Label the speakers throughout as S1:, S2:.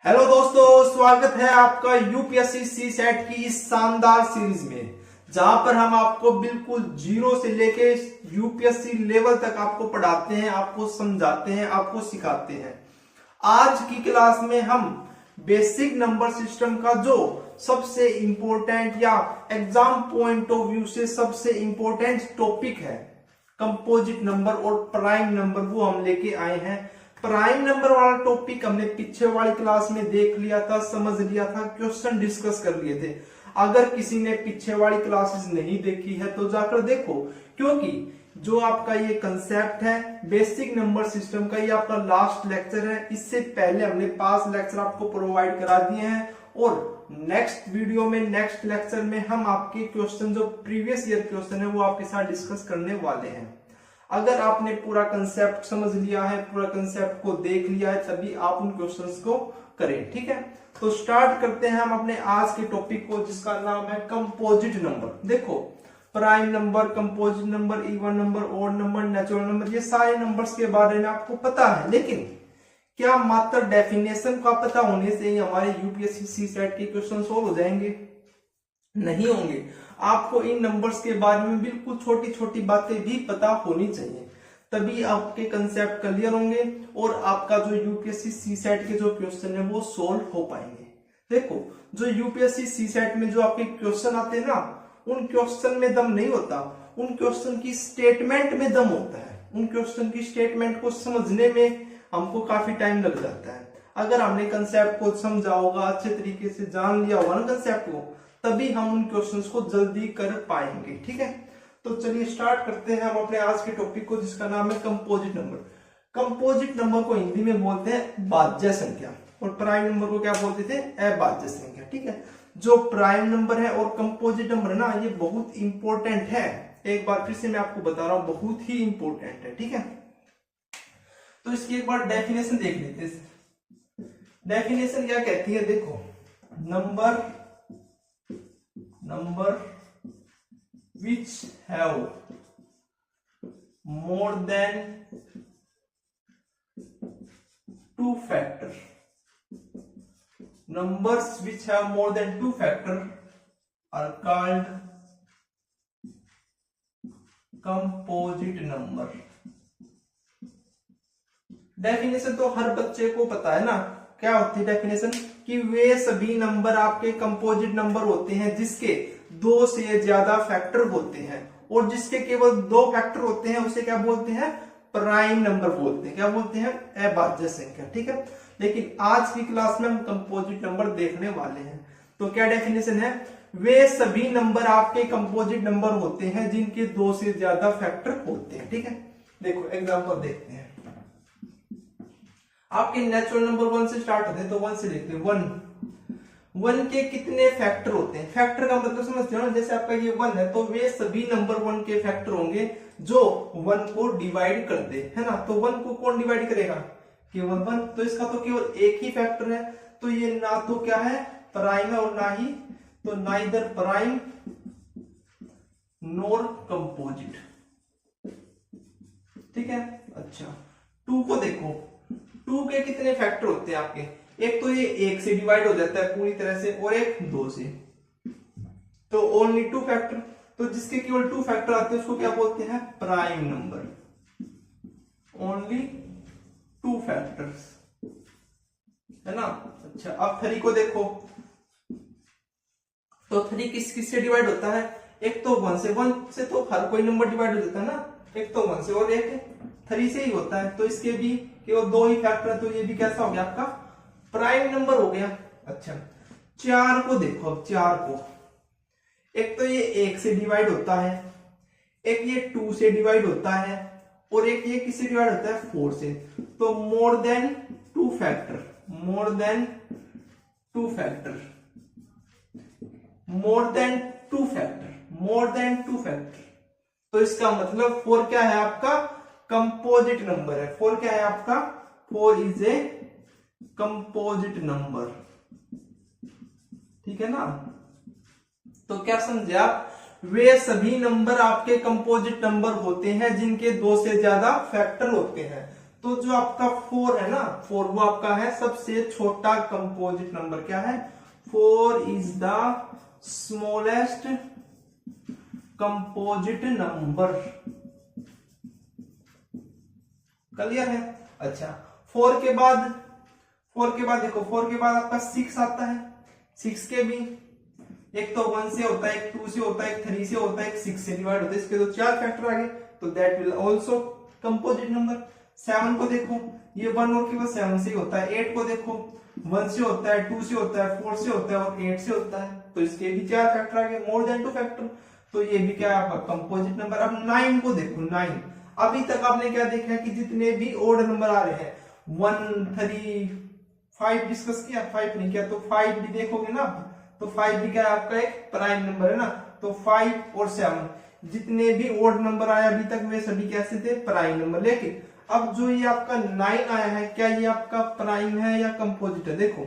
S1: Hello दोस्तों, स्वागत है आपका यूपीएससी सी सेट की इस शानदार सीरीज में, जहां पर हम आपको बिल्कुल जीरो से लेके यूपीएससी लेवल तक आपको पढ़ाते हैं, आपको समझाते हैं, आपको सिखाते हैं। आज की क्लास में हम बेसिक नंबर सिस्टम का जो सबसे इंपॉर्टेंट या एग्जाम पॉइंट ऑफ व्यू से सबसे इंपॉर्टेंट टॉपिक है कंपोजिट नंबर और प्राइम नंबर, वो हम लेके आए हैं। प्राइम नंबर वाला टॉपिक हमने पीछे वाली क्लास में देख लिया था, समझ लिया था, क्वेश्चन डिस्कस कर लिए थे। अगर किसी ने पीछे वाली क्लासेस नहीं देखी है तो जाकर देखो, क्योंकि जो आपका ये कंसेप्ट है बेसिक नंबर सिस्टम का, ये आपका लास्ट लेक्चर है। इससे पहले हमने 5 लेक्चर आपको प्रोवाइड करा दिए हैं और नेक्स्ट वीडियो में, नेक्स्ट लेक्चर में हम आपके क्वेश्चन, जो प्रीवियस ईयर क्वेश्चन है, वो आपके साथ डिस्कस करने वाले हैं। अगर आपने पूरा कंसेप्ट समझ लिया है, पूरा कंसेप्ट को देख लिया है, तभी आप उन क्वेश्चंस को करें। ठीक है, तो स्टार्ट करते हैं हम अपने आज के टॉपिक को, जिसका नाम है कंपोजिट नंबर। देखो, prime number, composite number, even number, odd number, natural number, ये सारे नंबर्स के बारे में आपको पता है। लेकिन क्या मात्र डेफिनेशन का पता होने से ही हमारे यूपीएससी सी सेट के क्वेश्चन सोल्व हो जाएंगे? नहीं होंगे। आपको इन नंबर्स के बारे में बिल्कुल छोटी छोटी बातें भी पता होनी चाहिए, तभी आपके कंसेप्ट क्लियर होंगे और आपका जो यूपीएससी सी सेट के जो क्वेश्चन है वो सोल्व हो पाएंगे। देखो, जो यूपीएससी सी सेट में जो आपके क्वेश्चन आते हैं ना, उन क्वेश्चन में दम नहीं होता, उन क्वेश्चन की स्टेटमेंट में दम होता है। उन क्वेश्चन की स्टेटमेंट को समझने में हमको काफी टाइम लग जाता है। अगर हमने कंसेप्ट को समझा होगा, अच्छे तरीके से जान लिया होगा ना कंसेप्ट को, तभी हम उन क्वेश्चंस को जल्दी कर पाएंगे। ठीक है, तो चलिए स्टार्ट करते हैं हम अपने आज के टॉपिक को, जिसका नाम है कंपोजिट नंबर। कंपोजिट नंबर को हिंदी में बोलते हैं भाज्य संख्या, और प्राइम नंबर को क्या बोलते थे? अभाज्य संख्या। ठीक है, जो प्राइम नंबर है और कंपोजिट नंबर है ना, ये बहुत इंपॉर्टेंट है। एक बार फिर से मैं आपको बता रहा हूं, बहुत ही इंपॉर्टेंट है। ठीक है, तो इसकी एक बार डेफिनेशन देख लेते हैं। डेफिनेशन क्या कहती है? देखो, number which have more than 2 factor, numbers which have more than 2 factor are called composite number। Definition तो हर बच्चे को पता है ना, क्या होती है डेफिनेशन? कि वे सभी नंबर आपके कंपोजिट नंबर होते हैं जिसके 2 से ज्यादा फैक्टर होते हैं, और जिसके केवल 2 फैक्टर होते हैं उसे क्या बोलते हैं? प्राइम नंबर बोलते हैं। क्या बोलते हैं? अभाज्य संख्या। ठीक है, लेकिन आज की क्लास में हम कंपोजिट नंबर देखने वाले हैं। तो क्या डेफिनेशन है? वे सभी नंबर आपके कंपोजिट नंबर होते हैं जिनके 2 से ज्यादा फैक्टर होते हैं। ठीक है, देखो एग्जाम्पल देखते हैं। आपके नेचुरल नंबर 1 से स्टार्ट होते हैं, तो 1 से देखते हैं। 1 के कितने फैक्टर होते हैं? फैक्टर का मतलब समझते हो ना, जैसे आपका ये 1 है, तो वे सभी नंबर 1 के फैक्टर होंगे जो 1 को डिवाइड कर दे, है ना। तो 1 को कौन डिवाइड करेगा? केवल 1। तो इसका तो केवल एक ही फैक्टर है, तो ये ना तो क्या है? प्राइम है, और ना ही, तो नाइदर प्राइम नॉर कंपोजिट। ठीक है, अच्छा 2 को देखो, 2 के कितने फैक्टर होते हैं आपके? एक तो ये 1 से डिवाइड हो जाता है पूरी तरह से, और एक 2 से, तो ओनली 2 फैक्टर। तो जिसके केवल 2 फैक्टर आते हैं उसको क्या बोलते हैं? Prime number. ओनली 2 फैक्टर्स, है ना। अच्छा, अब 3 को देखो, तो 3 किस से डिवाइड होता है? एक तो 1 से। 1 से तो हर कोई नंबर डिवाइड हो जाता है ना, एक तो 1 से और एक 3 से ही होता है, तो इसके भी केवल 2 ही फैक्टर है, तो ये भी कैसा हो गया? आपका प्राइम नंबर हो गया। अच्छा, 4 को देखो। अब 4 को, एक तो ये 1 से डिवाइड होता है, एक ये 2 से डिवाइड होता है, और एक ये किससे डिवाइड होता है? 4 से। तो more than 2 factor, more than 2 factor, more than 2 factor, more than 2 factor. तो इसका मतलब 4 क्या है? आपका कंपोजिट नंबर है। 4 क्या है आपका? 4 इज ए कंपोजिट नंबर। ठीक है ना। तो क्या समझे आप? वे सभी नंबर आपके कंपोजिट नंबर होते हैं जिनके 2 से ज्यादा फैक्टर होते हैं। तो जो आपका 4 है ना, 4 वो आपका है सबसे छोटा कंपोजिट नंबर। क्या है? 4 is the smallest composite number. Clear है? अच्छा, 4 के बाद देखो, 4 के बाद आपका 6 आता है। 6 के भी एक तो 1 से होता है, एक 2 से होता है, एक 3 से होता है, एक 6 से डिवाइड होता है। इसके तो 4 फैक्टर आ गए, तो that will also composite number. 7 को देखो, ये 1 और केवल 7 से ही होता है। 8 को देखो, 1 से होता है, 2 से होता है, 4 से होता है और 8 से होता है। तो इसके भी 4 फैक्टर आ गए, मोर देन 2 फैक्टर। तो ये भी क्या है आपका कंपोजिट नंबर। अब 9 को देखो, 9 अभी तक आपने क्या देखा है कि जितने भी ओड नंबर आ रहे हैं, 1, 3, 5 डिस्कस किया, 5 नहीं किया, तो 5 भी देखोगे ना, तो 5 भी क्या है आपका एक प्राइम नंबर है ना। तो 5 और 7 जितने भी ओड नंबर आया अभी तक वे सभी कैसे थे? Prime number. लेकिन अब जो ये आपका 9 आया है, क्या ये आपका प्राइम है या कंपोजिट है? देखो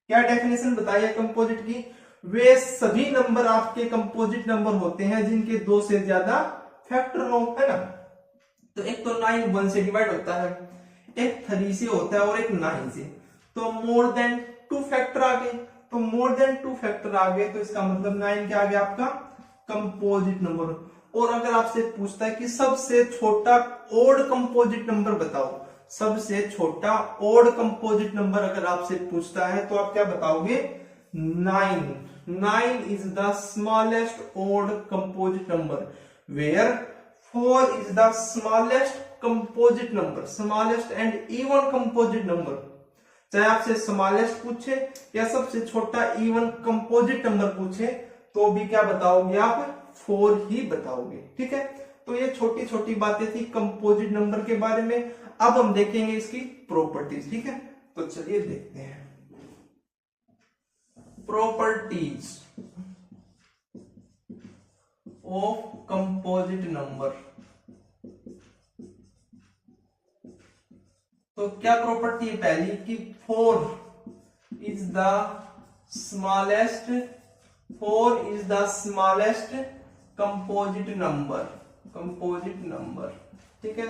S1: क्या डेफिनेशन बताई है कंपोजिट की। वे सभी नंबर आपके कंपोजिट नंबर होते हैं जिनके 2 से ज्यादा फैक्टर हो, है ना। तो एक तो 9 1 से डिवाइड होता है, एक 3 से होता है और एक 9 से। तो मोर देन 2 फैक्टर आ गए। तो मोर देन 2 फैक्टर आ गए तो इसका मतलब 9 क्या आ गया आपका? Composite number. और अगर आपसे पूछता है कि सबसे छोटा ओड कंपोजिट नंबर बताओ, सबसे छोटा ओड कंपोजिट नंबर अगर आपसे पूछता है तो आप क्या बताओगे? 9। 9 is the smallest odd composite number, where 4 is the smallest composite number, smallest and even composite number। चाहे आपसे स्मॉलेस्ट पूछे या सबसे छोटा इवन कंपोजिट नंबर पूछे तो भी क्या बताओगे आप? 4 ही बताओगे। ठीक है, तो ये छोटी छोटी बातें थी कंपोजिट नंबर के बारे में। अब हम देखेंगे इसकी प्रॉपर्टीज। ठीक है, तो चलिए देखते हैं प्रॉपर्टीज ऑफ कंपोजिट नंबर। तो क्या प्रॉपर्टी है पहली कि 4 is the smallest composite number. ठीक है,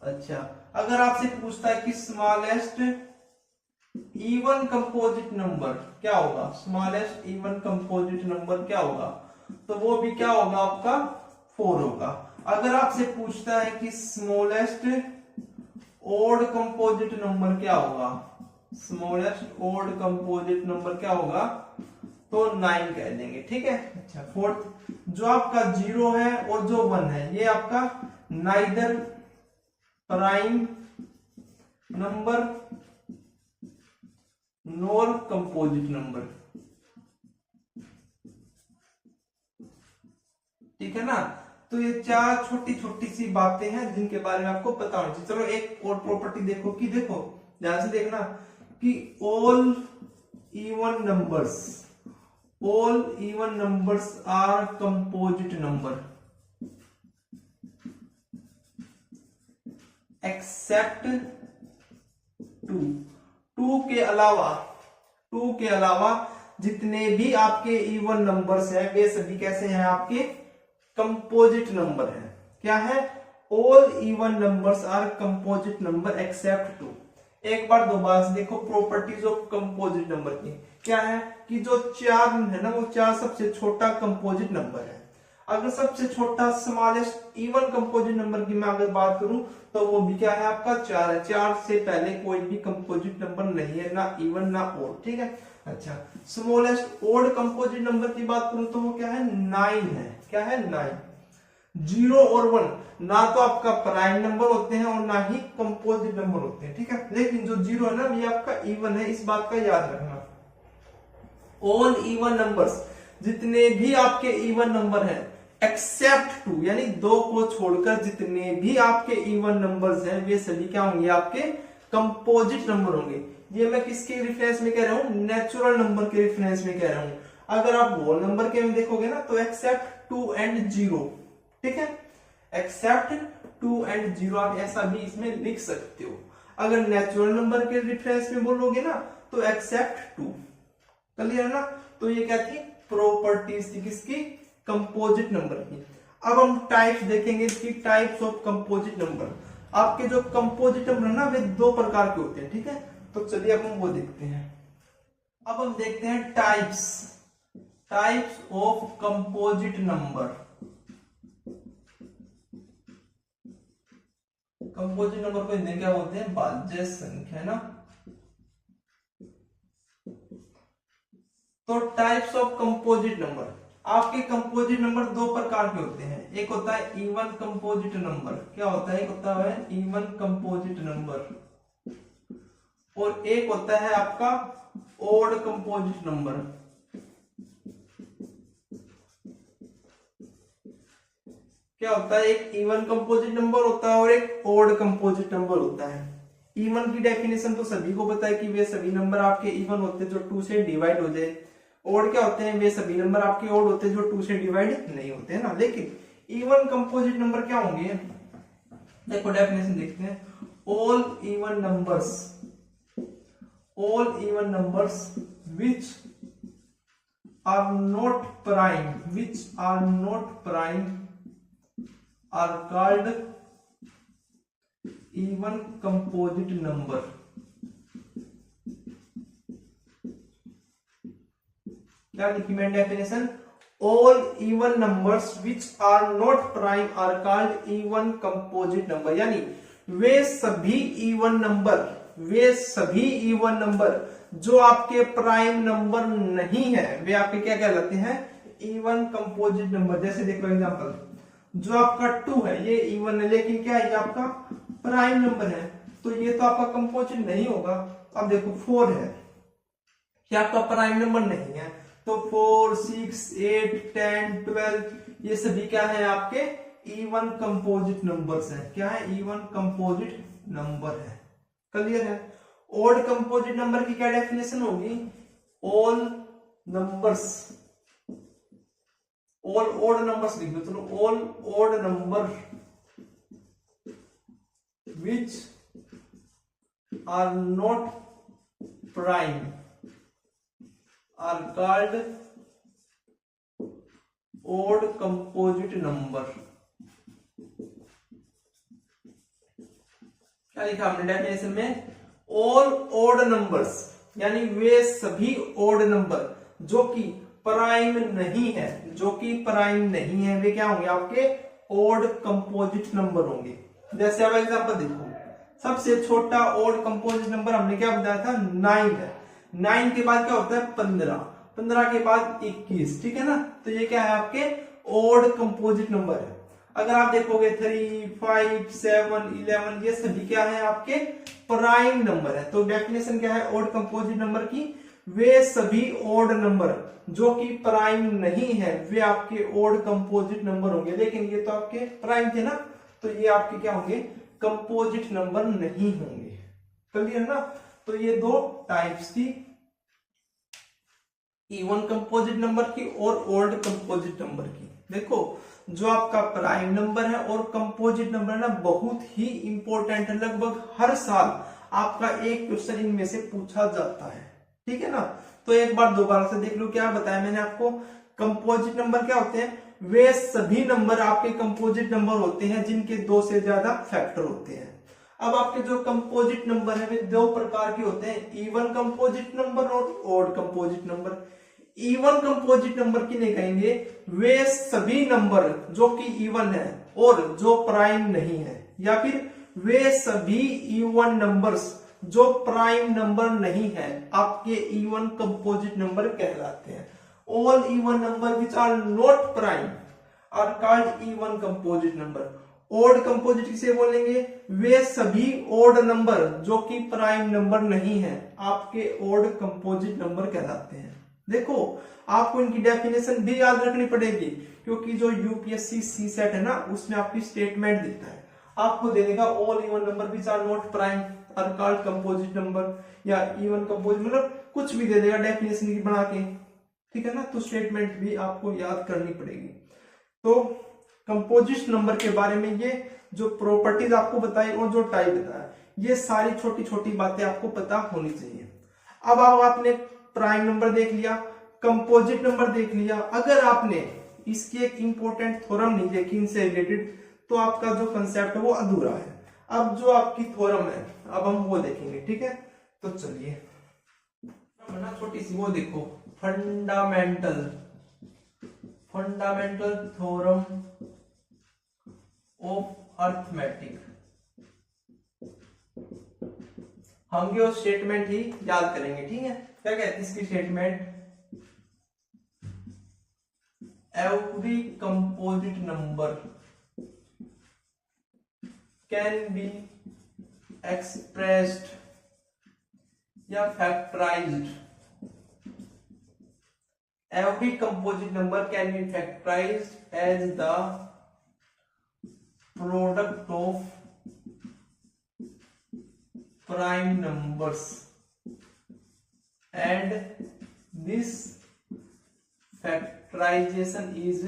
S1: अच्छा अगर आपसे पूछता है कि स्मॉलेस्ट इवन कंपोजिट नंबर क्या होगा, स्मॉलेस्ट इवन कंपोजिट नंबर क्या होगा, तो वो भी क्या होगा आपका 4 होगा। अगर आपसे पूछता है कि स्मॉलेस्ट ओड कंपोजिट नंबर क्या होगा, स्मॉलेस्ट ओड कंपोजिट नंबर क्या होगा, तो 9 कह देंगे। ठीक है, अच्छा फोर्थ जो आपका 0 है और जो 1 है ये आपका neither prime number nor composite number. ठीक है ना, तो ये 4 छोटी छोटी सी बातें हैं जिनके बारे में आपको पता होना चाहिए। चलो एक और प्रॉपर्टी देखो कि देखो ध्यान से देखना कि all even numbers are composite number except 2 के अलावा जितने भी आपके इवन नंबर्स हैं वे सभी कैसे हैं? आपके कंपोजिट नंबर है। क्या है? All even numbers are composite number except 2। एक बार दोबारा से देखो प्रॉपर्टीज ऑफ कंपोजिट नंबर की। क्या है कि जो 4 है ना, वो 4 सबसे छोटा कंपोजिट नंबर है। अगर सबसे छोटा स्मॉलेस्ट इवन कंपोजिट नंबर की मैं अगर बात करूं तो वो भी क्या है आपका 4 है। 4 से पहले कोई भी कंपोजिट नंबर नहीं है, ना इवन ना ओड। ठीक है, अच्छा स्मॉलेस्ट ओड कंपोजिट नंबर की बात करूं तो वो क्या है? 9 है। क्या है? 9। 0 और 1 ना तो आपका प्राइम नंबर होते हैं और ना ही कंपोजिट नंबर होते हैं। ठीक है, लेकिन जो 0 है ना ये आपका इवन है, इस बात का याद रखना। ऑल इवन नंबर्स जितने भी आपके इवन नंबर हैं एक्सेप्ट 2 यानी 2 को छोड़कर जितने भी आपके इवन नंबर्स हैं वे सभी क्या होंगे? आपके कंपोजिट नंबर होंगे। ये मैं किसके रेफरेंस में कह रहा हूं? नेचुरल नंबर के रेफरेंस में कह रहा हूं। अगर आप होल नंबर के में देखोगे ना तो एक्सेप्ट 2 एंड 0। ठीक है, एक्सेप्ट 2 एंड 0 आप ऐसा भी इसमें लिख सकते हो। अगर नेचुरल नंबर के रेफरेंस में बोलोगे ना तो एक्सेप्ट 2। क्लियर है ना, तो ये क्या थी? प्रॉपर्टीज थी किसकी? कंपोजिट नंबर की। अब हम टाइप्स देखेंगे इसकी, टाइप्स ऑफ कंपोजिट नंबर। आपके जो कंपोजिट नंबर है ना वे दो प्रकार के होते हैं, ठीक है। तो चलिए अब हम वो देखते हैं। अब हम देखते हैं types of composite number. Composite number को हिंदी में क्या बोलते हैं, भाज्य संख्या, है ना। तो टाइप्स ऑफ कंपोजिट नंबर, आपके कंपोजिट नंबर दो प्रकार के होते हैं। एक होता है इवन कंपोजिट नंबर, क्या होता है, एक होता है इवन कंपोजिट नंबर, और एक होता है आपका ओड कंपोजिट नंबर। क्या होता है, एक इवन कंपोजिट नंबर होता है और एक ओड कंपोजिट नंबर होता है। इवन की डेफिनेशन तो सभी को पता है कि वे सभी नंबर आपके इवन होते हैं जो 2 से डिवाइड हो जाए। ओड क्या होते हैं, वे सभी नंबर आपके ओड होते हैं जो 2 से डिवाइड नहीं होते हैं ना। लेकिन इवन कंपोजिट नंबर क्या होंगे, देखो डेफिनेशन देखते हैं। All even numbers which are not prime are called even composite number. क्या लिखी मैंने definition, all even numbers which are not prime are called even composite number, यानी वे सभी इवन नंबर जो आपके प्राइम नंबर नहीं है वे आपके क्या कहलाते हैं, इवन कंपोजिट नंबर। जैसे देखो एग्जांपल, जो आपका 2 है ये इवन है, लेकिन क्या ये आपका प्राइम नंबर है, तो ये तो आपका कंपोजिट नहीं होगा। अब देखो 4 है, क्या आपका प्राइम नंबर नहीं है, तो 4, 6, 8, 10, 12 ये सभी क्या है, आपके इवन कंपोजिट नंबर्स हैं। क्या है, इवन कंपोजिट नंबर है। क्लियर है। ओड कंपोजिट नंबर की क्या डेफिनेशन होगी, ऑल ओड नंबर्स लिख दो, चलो, all odd number which are not prime are called odd composite number. क्या लिखा हमने डेफिनेशन में, ऑल ओड नंबर्स, यानी वे सभी ओड नंबर जो कि प्राइम नहीं है, वे क्या होंगे, आपके ओड कंपोजिट नंबर होंगे। जैसे अब एग्जांपल देखो, सबसे छोटा ओड कंपोजिट नंबर हमने क्या बताया था, 9 है। 9 के बाद क्या होता है, 15 के बाद 21, ठीक है ना। तो ये क्या है, आपके ओड कंपोजिट नंबर है। अगर आप देखोगे 3, 5, 7, 11 ये सभी क्या है, आपके प्राइम नंबर है। तो डेफिनेशन क्या है ओड कंपोजिट नंबर की, वे सभी ओड नंबर जो कि प्राइम नहीं है वे आपके ओड कंपोजिट नंबर होंगे। लेकिन ये तो आपके प्राइम थे ना, तो ये आपके क्या होंगे, कंपोजिट नंबर नहीं होंगे। क्लियर ना। तो ये दो टाइप्स थी, इवन कंपोजिट नंबर की और ओड कंपोजिट नंबर की। देखो जो आपका प्राइम नंबर है और कंपोजिट नंबर है ना, बहुत ही इंपॉर्टेंट है। लगभग हर साल आपका एक क्वेश्चन इनमें से पूछा जाता है, ठीक है ना। तो एक बार दोबारा से देख लो, क्या बताया मैंने आपको, कंपोजिट नंबर क्या होते हैं, वे सभी नंबर आपके कंपोजिट नंबर होते हैं जिनके 2 से ज्यादा फैक्टर होते हैं। अब आपके जो कंपोजिट नंबर है वे 2 प्रकार के होते हैं, इवन कंपोजिट नंबर और odd composite number. Even composite number किन्हें कहेंगे, वे सभी नंबर जो कि इवन है और जो प्राइम नहीं है, या फिर वे सभी इवन नंबर्स जो प्राइम नंबर नहीं है आपके इवन कंपोजिट नंबर कहलाते हैं। All even number which are not prime are called even composite number. Odd composite किसे बोलेंगे, वे सभी ओड नंबर जो कि प्राइम नंबर नहीं है आपके ओड कंपोजिट नंबर कहलाते हैं। देखो आपको इनकी डेफिनेशन भी याद रखनी पड़ेगी, क्योंकि जो यूपीएससी सी सेट है ना, उसमें आपकी स्टेटमेंट देता है, आपको दे देगा all even number which are not prime are called composite number, या इवन कंपोजिट, मतलब कुछ भी दे देगा डेफिनेशन की बना के, ठीक है ना। तो स्टेटमेंट भी आपको याद करनी पड़ेगी। तो कंपोजिट नंबर के बारे में ये जो प्रॉपर्टीज आपको बताई और जो टाइप बताया, ये सारी छोटी छोटी बातें आपको पता होनी चाहिए। अब आपने प्राइम नंबर देख लिया, कंपोजिट नंबर देख लिया, अगर आपने इसकी एक इंपॉर्टेंट थ्योरम नहीं देखी इनसे रिलेटेड, तो आपका जो कंसेप्ट है वो अधूरा है। अब जो आपकी थ्योरम है अब हम वो देखेंगे, ठीक है। तो चलिए ना छोटी सी वो देखो, फंडामेंटल थ्योरम ऑफ अर्थमेटिक। हम ये स्टेटमेंट ही याद करेंगे, ठीक है। क्या कहती है इसकी statement, every composite number can be expressed या factorised, every composite number can be factorized as the product of prime numbers, and this factorization is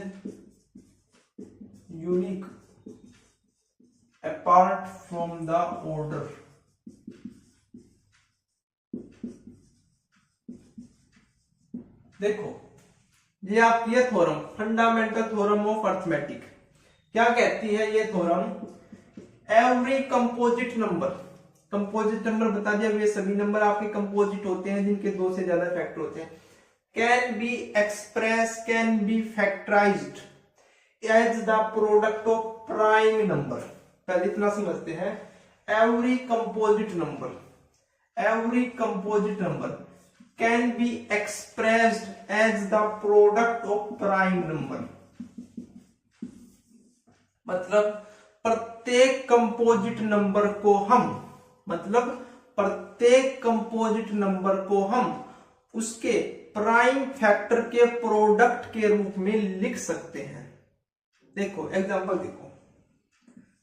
S1: unique apart from the order। देखो ये आप ये theorem fundamental theorem of arithmetic क्या कहती है ये theorem, every composite number बता दिया, ये सभी नंबर आपके कंपोजिट होते हैं जिनके दो से ज्यादा फैक्टर होते हैं, can be factorized as the product of prime number. पहले इतना समझते हैं, every composite number can be expressed as the product of prime number. मतलब प्रत्येक कंपोजिट नंबर को हम उसके प्राइम फैक्टर के प्रोडक्ट के रूप में लिख सकते हैं। देखो एग्जांपल देखो,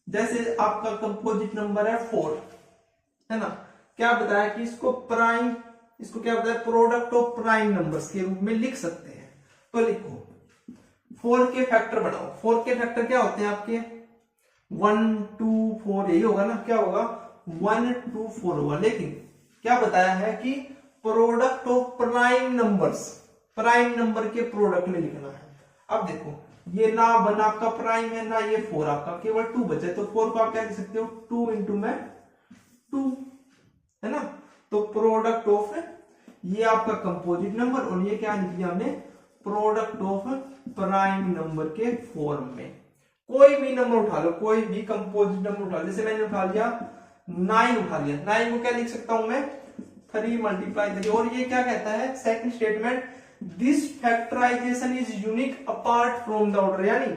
S1: जैसे आपका कंपोजिट नंबर है 4, है ना, क्या बताया कि इसको क्या बताया, प्रोडक्ट ऑफ प्राइम नंबर्स के रूप में लिख सकते हैं। तो लिखो 4 के फैक्टर बनाओ। 4 के फैक्टर क्या होते हैं आपके, 1 2 4, यही होगा ना, क्या होगा 1 2 4 होगा। लेकिन क्या बताया है कि प्रोडक्ट ऑफ प्राइम नंबर के प्रोडक्ट में लिखना है। अब देखो ये ना 1 आपका प्राइम है ना ये 4 आपका, केवल 2 बचे, तो 4 को आप क्या लिख सकते हो, 2 इंटू में 2, है ना। तो प्रोडक्ट ऑफ ये आपका कंपोजिट नंबर और ये क्या लिख दिया हमने, प्रोडक्ट ऑफ प्राइम नंबर के फॉर्म में। कोई भी नंबर उठा लो, कोई भी कंपोजिट नंबर उठा लो, जैसे मैंने उठा लिया 9 उठा लिया, 9 को क्या लिख सकता हूं मैं, 3 × 3। और ये क्या कहता है second statement, this factorization is unique apart from the order, यानी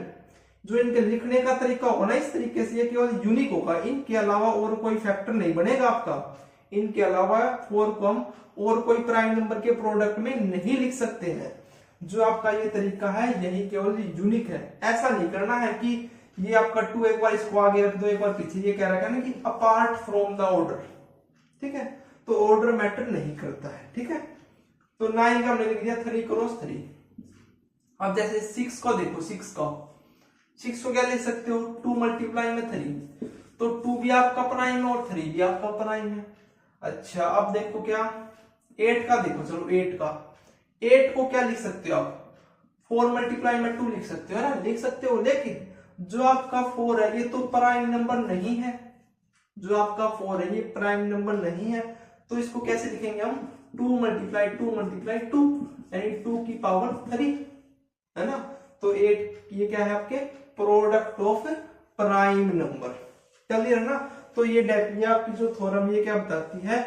S1: जो इनके लिखने का तरीका होगा ना इस तरीके से, ये केवल यूनिक होगा, इनके अलावा और कोई फैक्टर नहीं बनेगा आपका। इनके अलावा 4 को हम और कोई प्राइम नंबर के प्रोडक्ट में नहीं लिख सकते हैं। जो आपका ये तरीका है यही केवल यूनिक है। ऐसा नहीं करना है कि ये आपका 2 एक बार इसको आगे रख दो एक बार पीछे, ये कह रखा है ना कि अपार्ट फ्रॉम द ऑर्डर, ठीक है। तो ऑर्डर मैटर नहीं करता है, ठीक है। तो 9 का हमने लिख दिया 3 × 3। अब जैसे 6 को देखो, 6 को क्या लिख सकते हो, 2 × 3, तो 2 भी आपका प्राइम है और 3 भी आपका प्राइम है। अच्छा अब देखो क्या 8 का देखो, चलो 8 को क्या लिख सकते हो आप, 4 × 2 लिख सकते हो, है ना, लिख सकते हो। लेकिन जो आपका 4 है ये तो प्राइम नंबर नहीं है, जो आपका 4 है ये प्राइम नंबर नहीं है, तो इसको कैसे लिखेंगे हम, 2 × 2 यानी 2 की पावर 3, है ना। तो 8 ये क्या है आपके product of prime number, clear है ना। तो ये आपकी जो थ्योरम ये क्या बताती है,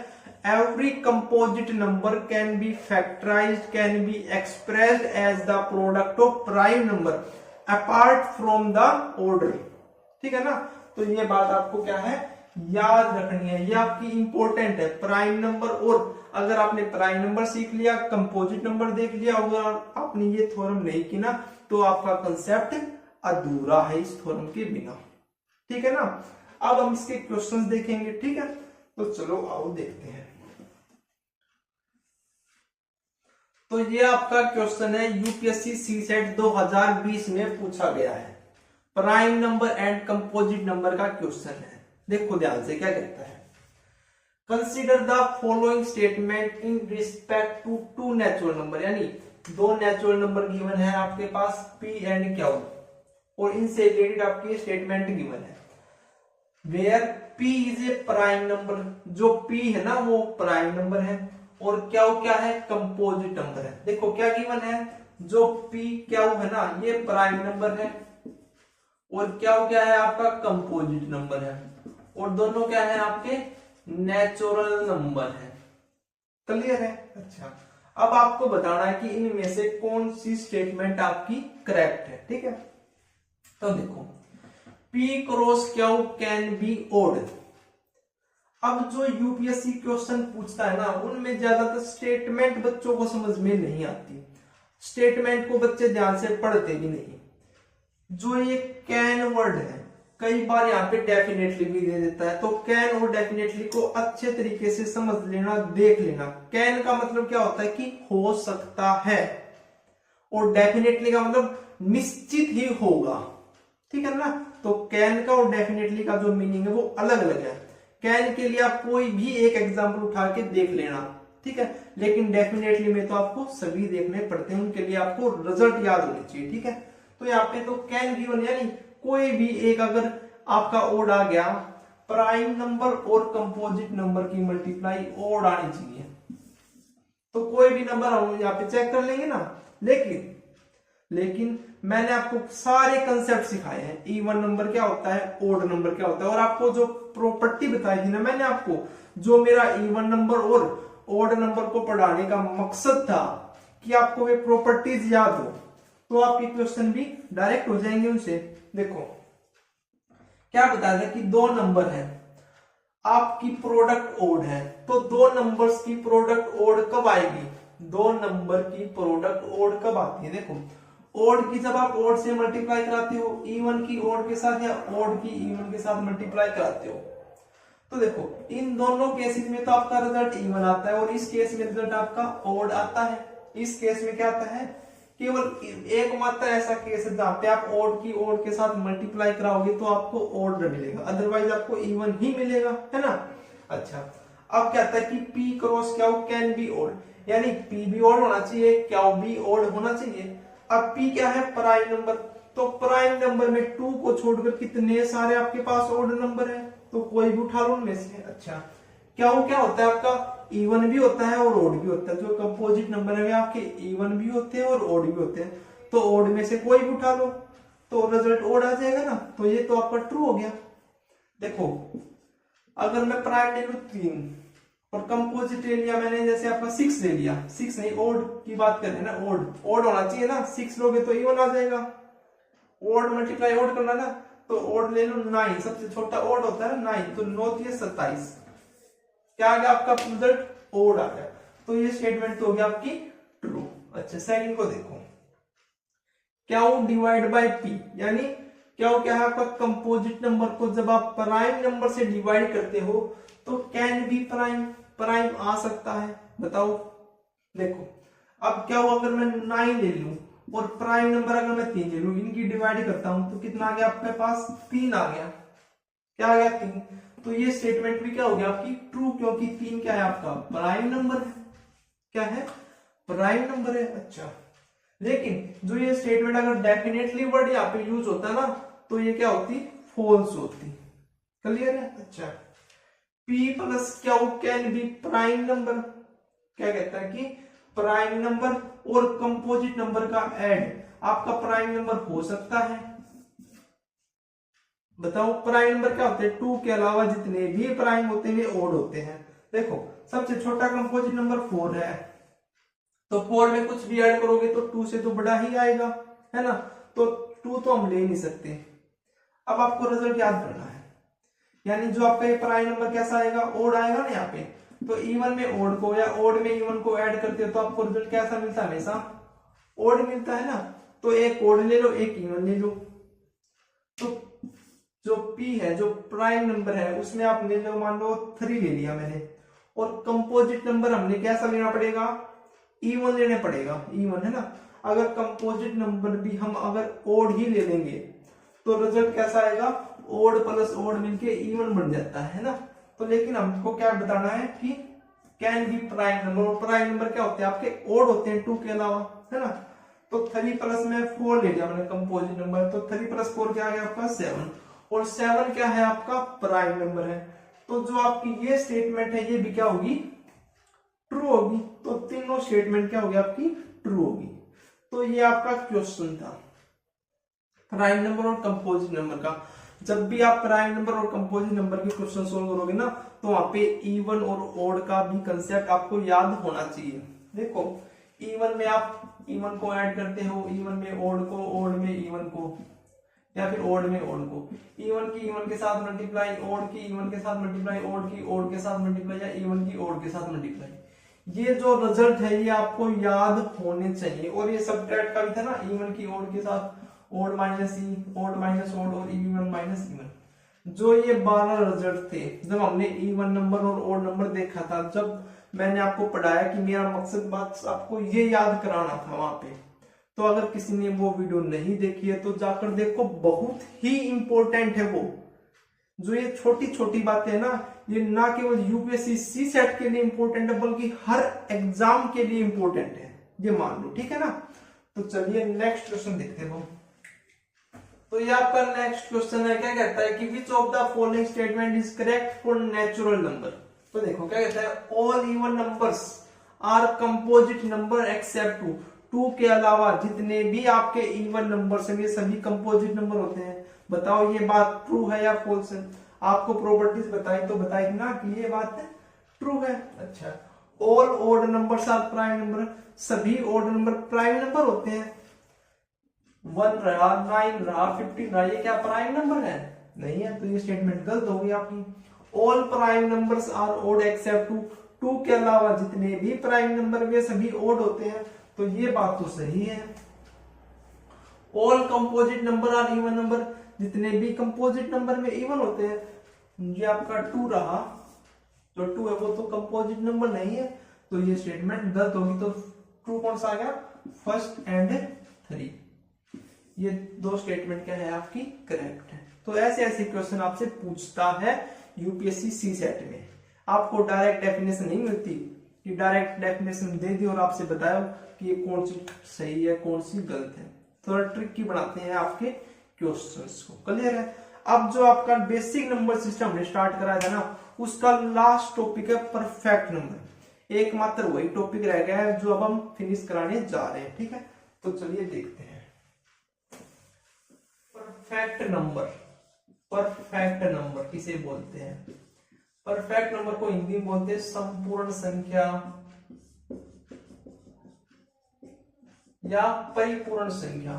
S1: every composite number can be factorized, can be expressed as the product of prime number apart from the order, ठीक है ना। तो ये बात आपको क्या है याद रखनी है, ये आपकी इंपॉर्टेंट है। प्राइम नंबर, और अगर आपने प्राइम नंबर सीख लिया, कंपोजिट नंबर देख लिया, अगर आपने ये थ्योरम नहीं की ना तो आपका कंसेप्ट अधूरा है इस थ्योरम के बिना, ठीक है ना। अब हम इसके क्वेश्चंस देखेंगे, ठीक है। तो चलो आओ देखते हैं। तो ये आपका क्वेश्चन है यूपीएससी सीसेट 2020 में पूछा गया है, prime number and composite number का क्वेश्चन है। देखो ध्यान से क्या कहता है, consider the following statement in respect to 2 natural number, यानी 2 नेचुरल नंबर गिवन है आपके पास P एंड Q, और इनसे रिलेटेड आपकी स्टेटमेंट गिवन है, where P is a prime number, जो P है ना वो प्राइम नंबर है, और क्या है कंपोजिट नंबर है। देखो क्या गिवन है, जो P है ना ये प्राइम नंबर है, और क्या है आपका कंपोजिट नंबर है, और दोनों क्या है आपके नेचुरल नंबर है। क्लियर है? अच्छा, अब आपको बताना है कि इनमें से कौन सी स्टेटमेंट आपकी करेक्ट है। ठीक है, तो देखो P cross Q can be odd. अब जो यूपीएससी क्वेश्चन पूछता है ना उनमें ज्यादातर स्टेटमेंट बच्चों को समझ में नहीं आती, स्टेटमेंट को बच्चे ध्यान से पढ़ते भी नहीं। जो ये कैन वर्ड है कई बार यहाँ पे डेफिनेटली भी दे देता है, तो कैन और डेफिनेटली को अच्छे तरीके से समझ लेना, देख लेना। कैन का मतलब क्या होता है कि हो सकता है, और डेफिनेटली का मतलब निश्चित ही होगा। ठीक है ना, तो कैन का और डेफिनेटली का जो मीनिंग है वो अलग अलग है। कैन के लिए आप कोई भी एक एग्जाम्पल उठा के देख लेना, ठीक है, लेकिन डेफिनेटली में तो आपको सभी देखने पड़ते हैं, उनके लिए आपको रिजल्ट याद होने चाहिए। ठीक है, तो यहाँ पे तो कैन गिवन, यानी कोई भी एक अगर आपका ओड आ गया, प्राइम नंबर और कंपोजिट नंबर की मल्टीप्लाई ओड आनी चाहिए, तो कोई भी नंबर हम यहाँ पे चेक कर लेंगे ना। लेकिन मैंने आपको सारे कंसेप्ट सिखाए हैं, इवन नंबर क्या होता है, ओड नंबर क्या होता है, और आपको जो प्रॉपर्टी बताई थी ना मैंने आपको, जो मेरा इवन नंबर और ओड नंबर को पढ़ाने का मकसद था कि आपको वे प्रॉपर्टीज याद हो, तो आपके क्वेश्चन भी डायरेक्ट हो जाएंगे उनसे। देखो क्या बताया था कि दो नंबर है, आपकी प्रोडक्ट ओड है, तो दो नंबर्स की प्रोडक्ट ओड कब आएगी, दो नंबर की प्रोडक्ट ओड कब आती है। देखो ओड की जब आप ओड से मल्टीप्लाई कराते हो, इवन की ओड के साथ या ओड की इवन के साथ मल्टीप्लाई कराते हो, तो देखो इन दोनों केसेस में तो आपका रिजल्ट इवन आता है, और इस केस में रिजल्ट आपका ओड आता है। इस केस में क्या आता है, केवल एकमात्र ऐसा केस है जहां पे आप ओड की ओड के साथ मल्टीप्लाई कराओगे तो आपको ओड मिलेगा, अदरवाइज आपको इवन ही मिलेगा, है ना। अच्छा, अब क्या आता है कि P cross Q can be odd, यानी P भी ओड होना चाहिए, Q भी ओड होना चाहिए। अब P क्या है, प्राइम नंबर, तो प्राइम नंबर में 2 को छोड़कर कितने सारे आपके पास ओड नंबर है, तो कोई भी उठा लो उनमें से। अच्छा, क्या होता है आपका, इवन भी होता है और ओड भी होता है, जो कंपोजिट नंबर है वे आपके इवन भी होते हैं और ओड भी होते हैं, तो ओड में से कोई भी उठा लो तो रिजल्ट ओड आ जाएगा ना, तो ये तो आपका ट्रू हो गया। देखो अगर मैं प्राइम ले लू 3 और कंपोजिट ले लिया मैंने, जैसे आपका 6 ले लिया, 6 नहीं ओड की बात कर रहे हैं ना, ओड होना चाहिए ना, 6 लोगे तो इवन आ जाएगा, ओड मल्टीप्लाई ओड करना ना, तो ओड ले लो 9, सबसे छोटा ओड होता है ना 9, तो 9 3 27, क्या आ गया आपका रिजल्ट ओड आ गया, तो ये स्टेटमेंट तो हो गया आपकी ट्रू। अच्छा, सेकंड को देखो, Q डिवाइड बाय P, यानी क्या है आपका कंपोजिट नंबर को जब आप प्राइम नंबर से डिवाइड करते हो तो कैन बी प्राइम आ सकता है, बताओ। देखो अब क्या हुआ, अगर मैं 9 ले लूं और प्राइम नंबर अगर मैं 3 ले लूं, इनकी डिवाइड करता हूं तो कितना आ गया आपके पास, 3 आ गया, क्या आ गया 3, तो ये स्टेटमेंट भी क्या हो गया आपकी ट्रू, क्योंकि 3 क्या है आपका प्राइम नंबर है, क्या है प्राइम नंबर है। अच्छा, लेकिन जो ये स्टेटमेंट अगर डेफिनेटली वर्ड यहाँ पे यूज होता ना तो ये क्या होती, फॉल्स होती। क्लियर है? अच्छा, P plus Q can B prime number, क्या कहता है कि प्राइम नंबर और कंपोजिट नंबर का ऐड आपका प्राइम नंबर हो सकता है। बताओ प्राइम नंबर क्या होते हैं, 2 के अलावा जितने भी प्राइम होते हैं वे ओड होते हैं। देखो सबसे छोटा कंपोजिट नंबर 4 है, तो 4 में कुछ भी ऐड करोगे तो 2 से तो बड़ा ही आएगा, है ना, तो 2 तो हम ले नहीं सकते। अब आपको रिजल्ट याद करना है, यानी जो आपका ये प्राइम नंबर कैसा आएगा, ओड आएगा ना यहाँ पे, तो इवन में ओड को या ओड में इवन को ऐड करते हो तो आपको रिजल्ट कैसा मिलता है, हमेशा ओड मिलता है ना, तो एक ओड ले लो एक इवन ले लो, तो जो P है जो प्राइम नंबर है उसमें आप ले लो, मान लो 3 ले लिया मैंने, और कंपोजिट नंबर हमने कैसा लेना पड़ेगा, इवन लेने पड़ेगा, इवन, है ना। अगर कंपोजिट नंबर भी हम अगर ओड ही ले लेंगे तो रिजल्ट कैसा आएगा, ओड प्लस ओड मिलके इवन बन जाता है ना। तो लेकिन हमको क्या बताना है कि कैन बी प्राइम नंबर, और प्राइम नंबर क्या होते हैं आपके ओड होते हैं 2 के अलावा, है ना। तो 3 प्लस में 4 ले लिया मैंने कंपोजिट नंबर, तो 3 प्लस 4 क्या आ गया आपका 7, और 7 क्या है आपका प्राइम नंबर है। तो जो आपकी ये स्टेटमेंट है ये भी क्या होगी, ट्रू होगी। तो तीनों स्टेटमेंट क्या होगी आपकी, ट्रू होगी। तो ये आपका क्वेश्चन था प्राइम नंबर और कंपोजिट नंबर का। जब भी आप प्राइम नंबर और कंपोजिट नंबर के क्वेश्चन सोल्व करोगे ना, तो वहां पे इवन और ओड का भी कंसेप्ट आपको याद होना चाहिए। देखो इवन में आप इवन को ऐड करते हो, इवन में ओड को, ओड में इवन को, या फिर ओड में ओड को, इवन की इवन के साथ मल्टीप्लाई, ओड की इवन के साथ मल्टीप्लाई, ओड की ओड के साथ मल्टीप्लाई, या इवन की ओड के साथ मल्टीप्लाई। ये जो रिजल्ट है ये आपको याद होने चाहिए। और ये सबट्रैक्ट का भी था ना, इवन की ओड के साथ ओड माइनस ई, ओड माइनस ओड, और इवन माइनस इवन। जो ये 12 रिजल्ट थे, जब हमने इवन नंबर और ओड नंबर देखा था, जब मैंने आपको पढ़ाया कि मेरा मकसद बात आपको ये याद कराना था वहां पे। तो अगर किसी ने वो वीडियो नहीं देखी है तो जाकर देखो, बहुत ही इंपॉर्टेंट है वो। जो ये छोटी छोटी बातें है ना, ये ना केवल यूपीएससी सी सेट के लिए इंपॉर्टेंट है बल्कि हर एग्जाम के लिए इंपॉर्टेंट है, ये मान लो, ठीक है ना। तो चलिए नेक्स्ट क्वेश्चन देखते हैं। तो ये आपका नेक्स्ट क्वेश्चन है, क्या कहता है कि which of the following statement is correct for natural number. तो देखो क्या कहता है, all even numbers are composite number except two. Two के अलावा जितने भी आपके इवन नंबर्स हैं ये सभी कंपोजिट नंबर होते हैं। बताओ ये बात ट्रू है या फॉल्स है। आपको प्रॉपर्टीज बताई तो बताई ना कि ये बात ट्रू है। अच्छा, all odd numbers are prime number. सभी ओड नंबर प्राइम नंबर होते हैं। 1 रहा, 9 रहा, 15 रहा, ये क्या प्राइम नंबर है? नहीं है। तो ये स्टेटमेंट गलत हो गई आपकी। All prime numbers are odd except two. Two के अलावा जितने भी प्राइम नंबर वे सभी ओड होते हैं। तो ये बात तो सही है। All composite number are even number. जितने भी कंपोजिट नंबर में इवन होते हैं। ये आपका 2 रहा, जो 2 है वो तो कंपोजिट नंबर नहीं है। तो ये स्टेटमेंट गलत होगी। तो ट्रू कौन सा आ गया? First and 3। ये दो स्टेटमेंट क्या है आपकी करेक्ट है। तो ऐसे ऐसे क्वेश्चन आपसे पूछता है यूपीएससी सी सेट में। आपको डायरेक्ट डेफिनेशन नहीं मिलती कि डायरेक्ट डेफिनेशन दे दी और आपसे बताया कि ये कौन सी सही है कौन सी गलत है। थोड़ा ट्रिकी बनाते हैं आपके क्वेश्चंस को। क्लियर है। अब जो आपका बेसिक नंबर सिस्टम हमने स्टार्ट कराया था ना, उसका लास्ट टॉपिक है परफेक्ट नंबर। एकमात्र वही टॉपिक रह गया है जो अब हम फिनिश कराने जा रहे हैं। ठीक है, तो चलिए देखते हैं। परफेक्ट नंबर, परफेक्ट नंबर किसे बोलते हैं? परफेक्ट नंबर को हिंदी में बोलते हैं संपूर्ण संख्या या परिपूर्ण संख्या।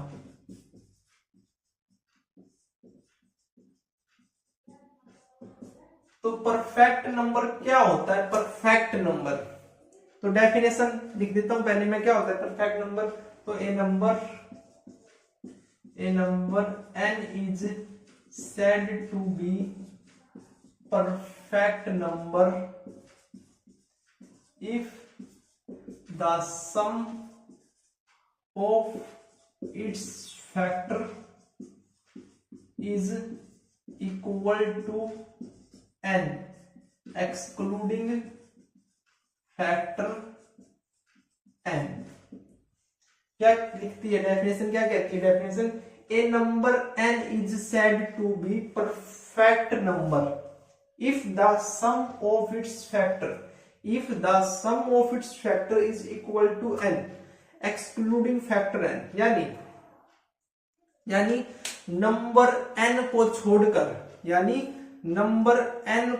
S1: तो परफेक्ट नंबर क्या होता है? परफेक्ट नंबर, तो डेफिनेशन लिख देता हूं पहले मैं। क्या होता है परफेक्ट नंबर? तो ए number n is said to be perfect number if the sum of its factor is equal to n excluding factor n। क्या लिखती है डेफिनेशन? क्या कहती है definition? A number n is said to be perfect number if the sum of its factor is equal to n excluding factor n। यानी number n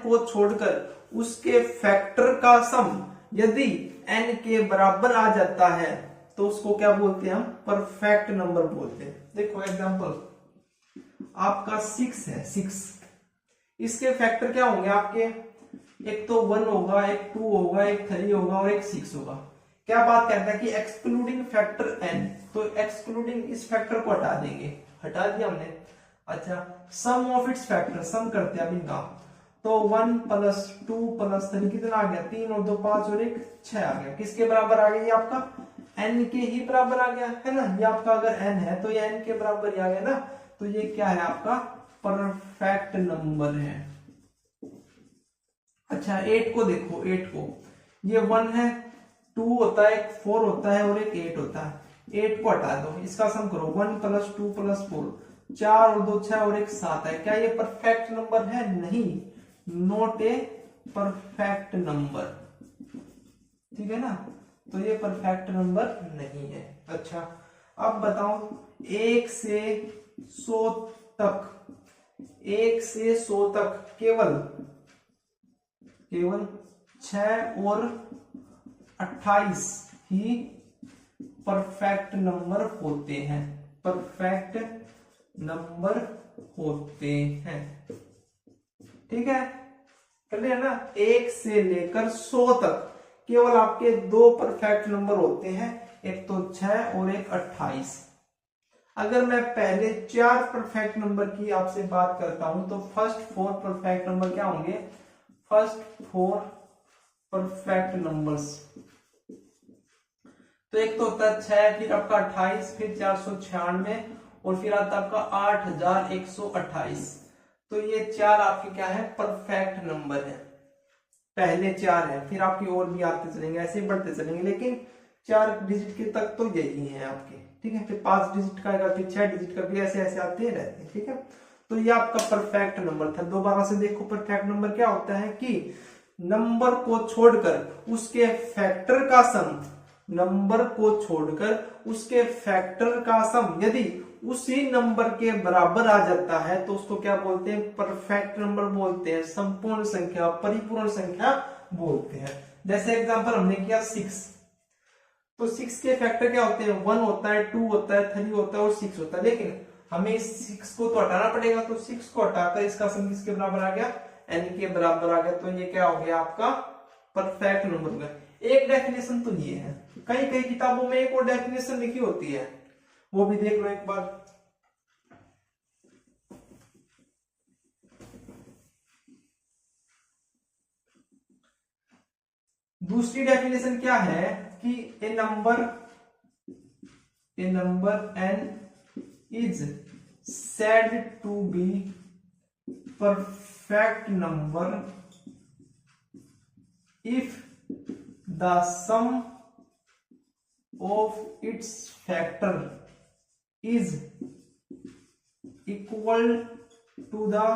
S1: को छोड़कर उसके फैक्टर का सम यदि n के बराबर आ जाता है तो उसको क्या बोलते हैं हम? परफेक्ट नंबर बोलते हैं। देखो एग्जांपल, आपका 6 है, 6, इसके फैक्टर क्या होंगे आपके? एक तो 1 होगा, एक 2 होगा, एक 3 होगा और एक 6 होगा। क्या बात करता है कि एक्सक्लूडिंग फैक्टर n। तो एक्सक्लूडिंग इस फैक्टर को हटा देंगे, हटा दिया हमने। अच्छा, सम ऑफ इट्स फैक्टर, सम करते हैं इनका। तो 1 + 2 + 3 कितना आ गया? 3 और 2 5 और 1 6 आ गया। किसके बराबर आ गया? ये आपका n के ही बराबर आ गया है ना। ये आपका अगर n है तो ये n के बराबर ही आ गया ना। तो ये क्या है? आपका परफेक्ट नंबर है। अच्छा, 8 को देखो, 8 को, ये 1 है, 2 होता है, 4 होता है और एक 8 होता है। 8 को हटा दो, इसका सम करो। 1 + 2 + 4 4 और 2 6 और 1 7 है। क्या ये परफेक्ट नंबर है? नहीं, नॉट ए परफेक्ट नंबर। ठीक है ना, तो ये परफेक्ट नंबर नहीं है। अच्छा, अब बताओ 1 से 100 तक, 1 से 100 तक केवल 6 और 28 ही परफेक्ट नंबर होते हैं, परफेक्ट नंबर होते हैं। ठीक है, क्लियर है ना? 1 से लेकर 100 तक केवल आपके 2 परफेक्ट नंबर होते हैं, एक तो 6 और एक 28। अगर मैं पहले 4 परफेक्ट नंबर की आपसे बात करता हूं तो फर्स्ट 4 परफेक्ट नंबर क्या होंगे? फर्स्ट 4 परफेक्ट नंबर्स, तो एक तो होता है 6, फिर आपका 28, फिर 496 और फिर आता है आपका 8128। तो ये 4 आपके क्या है? परफेक्ट नंबर है। पहले 4 है, फिर आपकी और भी आते चलेंगे, ऐसे बढ़ते चलेंगे, लेकिन 4 डिजिट के तक तो यही है आपके। ठीक है, फिर 5 डिजिट का आएगा, फिर 6 डिजिट का भी, ऐसे ऐसे आते रहते हैं। ठीक है, तो ये आपका परफेक्ट नंबर था। दोबारा से देखो, परफेक्ट नंबर क्या होता है कि नंबर को छोड़कर उसके फैक्टर का सम, नंबर को छोड़कर उसके फैक्टर का सम यदि उसी नंबर के बराबर आ जाता है तो उसको क्या बोलते हैं? परफेक्ट नंबर बोलते हैं, संपूर्ण संख्या, परिपूर्ण संख्या बोलते हैं। जैसे एग्जांपल हमने किया 6, तो 6 के फैक्टर क्या होते हैं? 1 होता है, 2 होता है, 3 होता है और 6 होता है। लेकिन हमें इस 6 को तो हटाना पड़ेगा, तो 6 को हटाकर इसका सम किसके बराबर आ गया? n के बराबर आ गया। तो ये क्या हो गया? आपका परफेक्ट नंबर हो गया। एक डेफिनेशन तो ये है, कई कई किताबों में एक और डेफिनेशन लिखी होती है, वो भी देख लो एक बार। दूसरी डेफिनेशन क्या है कि a number n is said to be perfect number if the sum of its factor is equal to the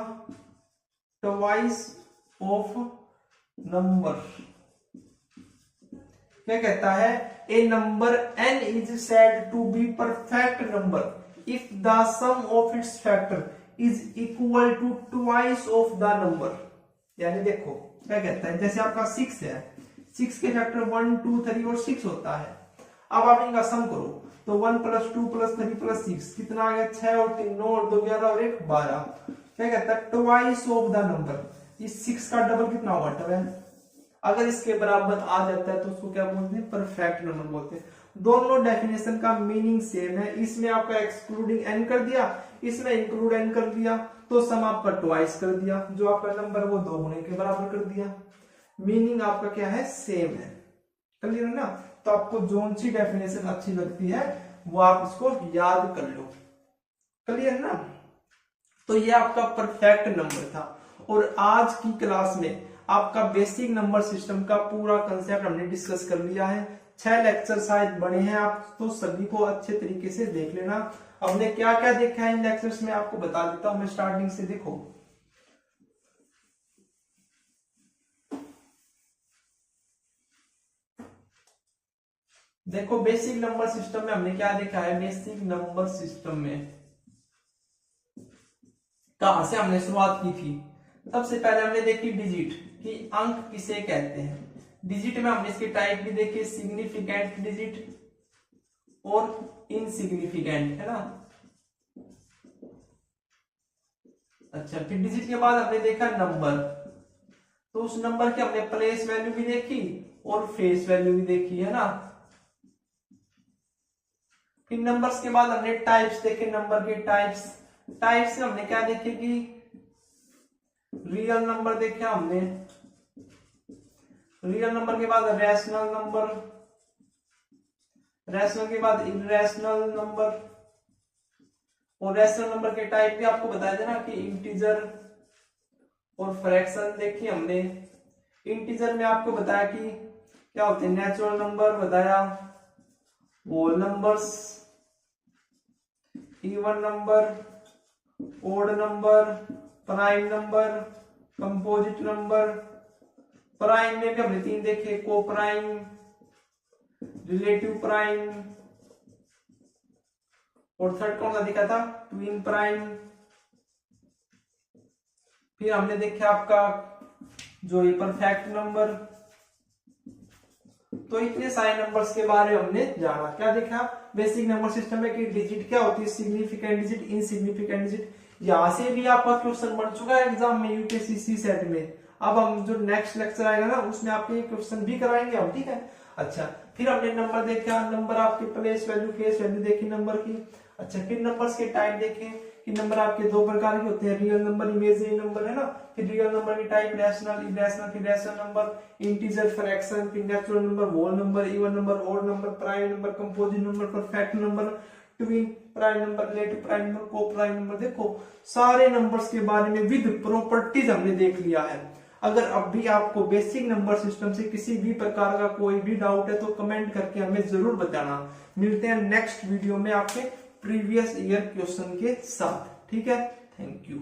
S1: twice of number। क्या कहता है? A number n is said to be perfect number if the sum of its factor is equal to twice of the number। यानी देखो क्या कहता है, जैसे आपका 6 है, 6 के फैक्टर 1 2 3 और 6 होता है। अब आप इनका सम करो तो 1 + 2 + 3 + 6 कितना आ गया? 6 और 3 9 और 2 11 और 1 12। क्या कहता है? Twice of the number. इस 6 का डबल कितना होगा? 12। अगर इसके बराबर आ जाता है तो उसको क्या बोलते हैं? परफेक्ट नंबर बोलते हैं। दोनों डेफिनेशन का मीनिंग सेम है। इसमें आपका एक्सक्लूडिंग n कर दिया, इसमें इंक्लूड n कर दिया, तो सम आपका ट्वाइस कर दिया, जो आपका नंबर वो 2 गुने के बराबर कर दिया। मीनिंग आपका क्या है? सेम है। क्लियर है ना? तो आपको जोन सी डेफिनेशन अच्छी लगती है वो आप इसको याद कर लो। क्लियर है ना? तो ये आपका परफेक्ट नंबर था। और आज की क्लास में आपका बेसिक नंबर सिस्टम का पूरा कंसेप्ट हमने डिस्कस कर लिया है। 6 लेक्चर शायद बने हैं, आप तो सभी को अच्छे तरीके से देख लेना। हमने क्या क्या देखा है इन लेक्चर्स में आपको बता देता हूं मैं स्टार्टिंग से। देखो बेसिक नंबर सिस्टम में हमने क्या देखा है? बेसिक नंबर सिस्टम में कहां से हमने शुरुआत की थी? सबसे पहले हमने देखी डिजिट कि अंक किसे कहते हैं। डिजिट में हमने इसके टाइप भी देखे, सिग्निफिकेंट डिजिट और इनसिग्निफिकेंट, है ना। अच्छा, फिर डिजिट के बाद हमने देखा नंबर, तो उस नंबर की हमने प्लेस वैल्यू भी देखी और फेस वैल्यू भी देखी, है ना। फिर नंबर्स के बाद हमने टाइप्स देखे, नंबर के टाइप्स। टाइप्स में हमने क्या देखे कि रियल नंबर देखे हमने, रियल नंबर के बाद रैशनल नंबर, रैशनल के बाद इररेशनल नंबर, और रैशनल नंबर के टाइप भी आपको बताया था ना कि इंटीजर और फ्रैक्शन देखी हमने। इंटीजर में आपको बताया कि क्या होते हैं, नेचुरल नंबर बताया, whole numbers, even number odd number, prime number, composite number. Prime में भी हमने 3 देखे, को प्राइम, रिलेटिव प्राइम, और थर्ड कौन सा दिखा था, ट्विन प्राइम। फिर हमने देखा आपका जो ये परफेक्ट नंबर। तो इतने सारे नंबर्स के बारे में हमने जाना। क्या देखा, बेसिक नंबर सिस्टम में कि डिजिट क्या होती है, सिग्निफिकेंट डिजिट, इनसिग्निफिकेंट डिजिट। यहां से भी आपका क्वेश्चन बन चुका है एग्जाम में यूपीएससी सी सेट में। अब हम जो नेक्स्ट लेक्चर आएगा ना उसमें आपके क्वेश्चन भी कराएंगे हम, ठीक है। अच्छा, फिर हमने नंबर देखा, नंबर आपके प्लेस वैल्यू, फेस वैल्यू देखी नंबर की। अच्छा, फिर नंबर्स के टाइप देखे कि नंबर आपके 2 प्रकार के होते हैं, रियल नंबर, इमेजिनरी नंबर, है ना। फिर रियल नंबर की टाइप रैशनल, इरेशनल, फिर रैशनल नंबर, इंटीजर, फ्रैक्शन, फिर natural number, whole number, even number, odd number, prime number, composite number, perfect number, twin prime number, relative prime number, coprime number. देखो सारे numbers के बारे में with properties हमने देख लिया है। अगर अब भी आपको बेसिक नंबर सिस्टम से किसी भी प्रकार का कोई भी डाउट है तो कमेंट करके हमें जरूर बताना। मिलते हैं नेक्स्ट वीडियो में आपके प्रीवियस ईयर क्वेश्चन के साथ, ठीक है। Thank you.